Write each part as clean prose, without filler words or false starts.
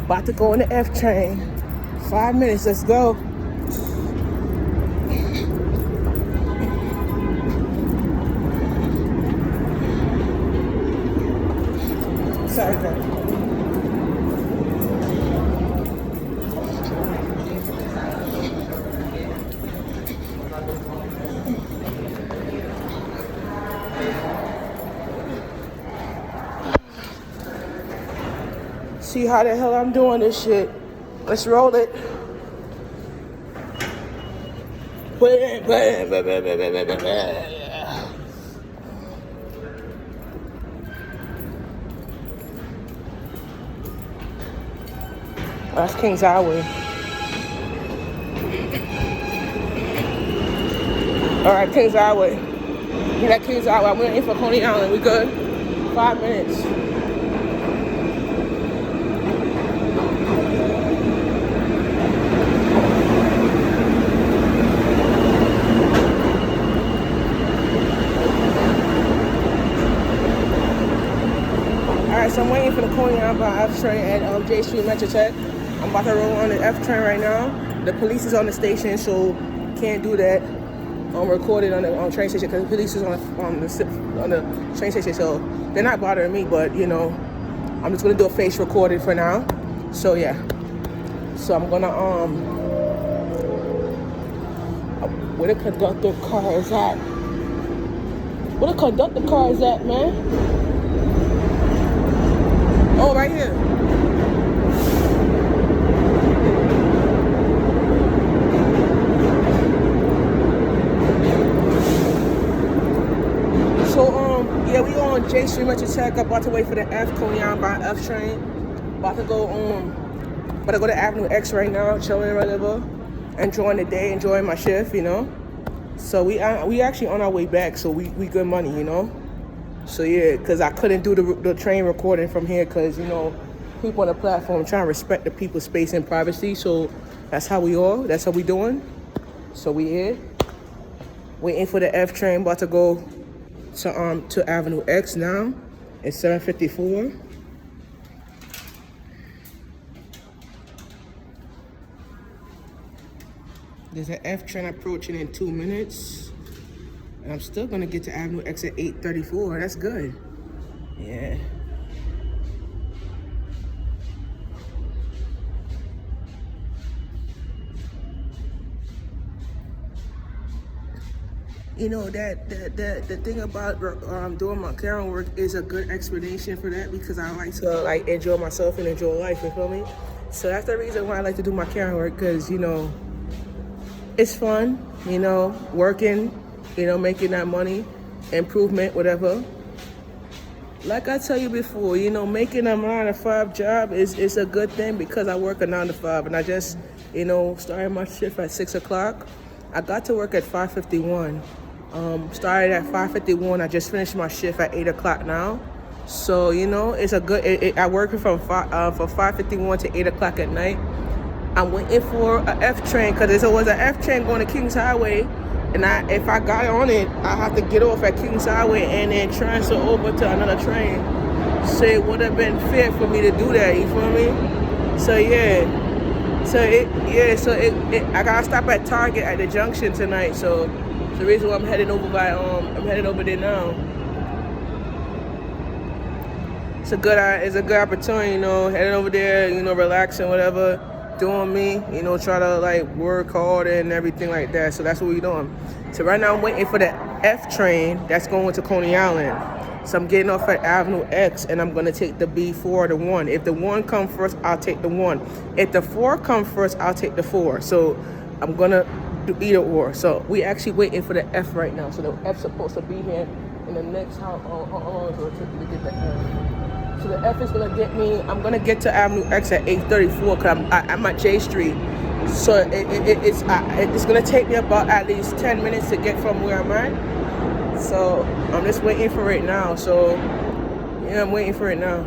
About to go on the F train. 5 minutes, let's go. Sorry, girl. See how the hell I'm doing this shit. Let's roll it. That's Kings Highway. All right, Kings Highway. Get that Kings Highway. I'm waiting for Coney Island. We good? 5 minutes. Alright, so I'm waiting for the Coney Island F train at J Street Metro Tech. I'm about to roll on the F train right now. The police is on the station, so can't do that. I'm recorded on the train station because the police is on the train station, so they're not bothering me. But you know, I'm just gonna do a face recording for now. So yeah. So I'm gonna where the conductor car is at? Where the conductor car is at, man? Oh, right here. So, yeah, we on J Street Metro Tech. About to wait for the Coney Island by F train. About to go to Avenue X right now, chilling whatever, enjoying the day, enjoying my shift, you know. So we actually on our way back, so we good money, you know. So yeah, because I couldn't do the train recording from here because, you know, people on the platform trying to respect the people's space and privacy. So that's how we are. That's how we doing. So we here, waiting for the F train. About to go to Avenue X now. It's 7:54. There's an F train approaching in 2 minutes. And I'm still gonna get to Avenue X at 8:34. That's good. Yeah. You know, the thing about doing my camera work is a good explanation for that because I like to enjoy myself and enjoy life, you feel me? So that's the reason why I like to do my camera work because, you know, it's fun, you know, working, you know, making that money, improvement, whatever. Like I tell you before, you know, making a 9-to-5 job is a good thing because I work a 9-to-5 and I just, you know, started my shift at 6 o'clock. I got to work at 5:51. Started at 5:51. I just finished my shift at 8 o'clock now. So, you know, it's a good, I work from 5:51 to 8 o'clock at night. I'm waiting for a F train because there was an F train going to Kings Highway. And if I got on it, I have to get off at Kings Highway and then transfer over to another train. So it would have been fair for me to do that, you feel me? So yeah. I gotta stop at Target at the junction tonight. So it's the reason why I'm heading over there now. It's a good opportunity, you know, heading over there, you know, relaxing, whatever. Doing me, you know, try to like work hard and everything like that. So that's what we're doing. So right now I'm waiting for the F train that's going to Coney Island. So I'm getting off at Avenue X and I'm gonna take the B4 or the 1. If the 1 come first, I'll take the 1. If the 4 come first, I'll take the 4. So I'm gonna do either or. So we actually waiting for the F right now. So the F's supposed to be here in the next how long is it take me to get the F? So the F is gonna get me. I'm gonna get to Avenue X at 8:34 because I'm at J Street. So it's gonna take me about at least 10 minutes to get from where I'm at. So I'm just waiting for it now. So yeah, I'm waiting for it now.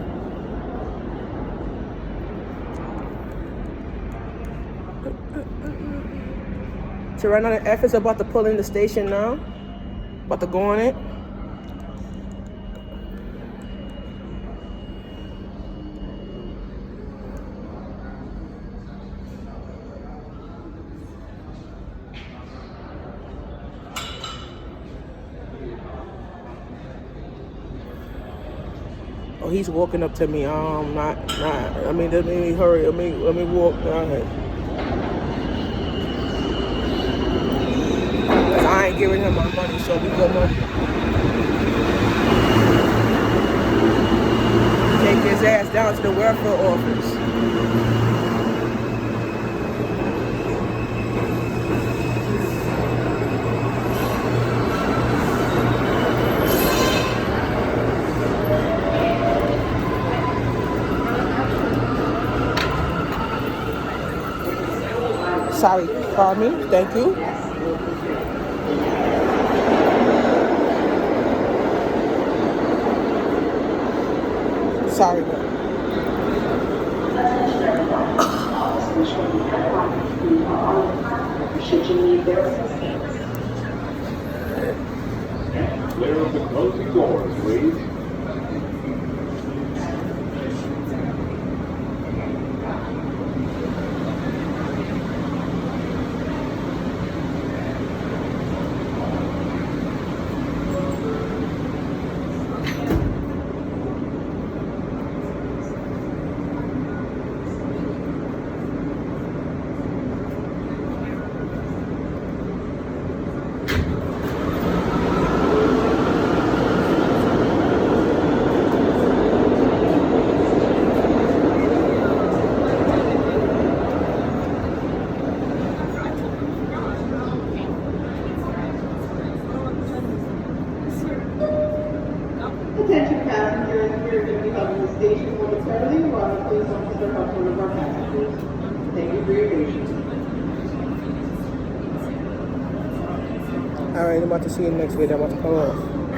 So right now the F is about to pull in the station now. About to go on it. he's walking up to me. Not. I mean, let me hurry. Let me walk. All right. 'Cause I ain't giving him my money, so we gonna take his ass down to the welfare office. Sorry, pardon me. Thank you. Sorry. Should you need their assistance? Clear of the closing doors, please. Attention passengers, we are going to be leaving the station momentarily while the police officer helps one of our passengers. Thank you for your patience. All right, I'm about to see you next video. I'm about to come off.